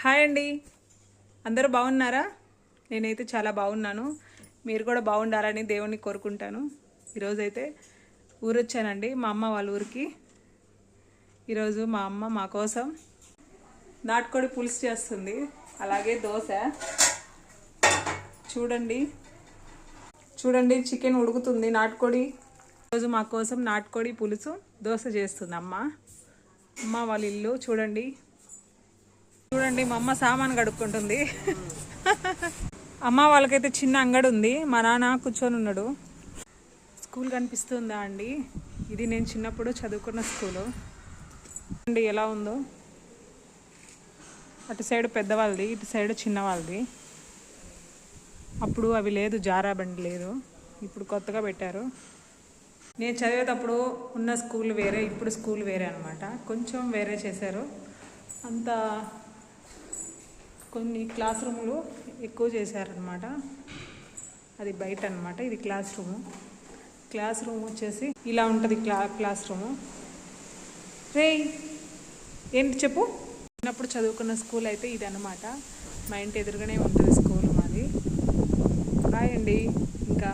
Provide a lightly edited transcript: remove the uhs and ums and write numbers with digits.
Hi అండి, అందరూ బాగున్నారా? నేనైతే చాలా బాగున్నాను. మీరు కూడా బాగుండాలని దేవుణ్ణి కోరుకుంటాను. ఈరోజైతే ఊరు వచ్చానండి, మా అమ్మ వాళ్ళ ఊరికి. ఈరోజు మా అమ్మ మా కోసం నాటుకోడి పులుసు చేస్తుంది, అలాగే దోశ. చూడండి చూడండి చికెన్ ఉడుకుతుంది, నాటుకోడి. ఈరోజు మా కోసం నాటుకోడి పులుసు దోశ చేస్తుంది అమ్మ వాళ్ళ ఇల్లు. చూడండి మా అమ్మ సామాన్ కడుక్కుంటుంది. అమ్మ వాళ్ళకైతే చిన్న అంగడి ఉంది, మా నాన్న కూర్చొని ఉన్నాడు. స్కూల్ కనిపిస్తుందా అండి? ఇది నేను చిన్నప్పుడు చదువుకున్న స్కూలు అండి. ఎలా ఉందో, అటు సైడ్ పెద్దవాళ్ళది, ఇటు సైడ్ చిన్నవాళ్ళది. అప్పుడు అవి లేదు, జారా బండి లేదు, ఇప్పుడు కొత్తగా పెట్టారు. నేను చదివేటప్పుడు ఉన్న స్కూల్ వేరే, ఇప్పుడు స్కూల్ వేరే అనమాట. కొంచెం వేరే చేశారు. అంత కొన్ని క్లాస్ రూములు ఎక్కువ చేశారనమాట. అది బయట అనమాట, ఇది క్లాస్ రూమ్ వచ్చేసి ఇలా ఉంటుంది. క్లాస్ రూము రే ఏంటి చెప్పు. చిన్నప్పుడు చదువుకున్న స్కూల్ అయితే ఇది అనమాట. మా ఇంటి ఎదురుగానే ఉంటుంది స్కూల్ మాది. బాయ్ అండి. ఇంకా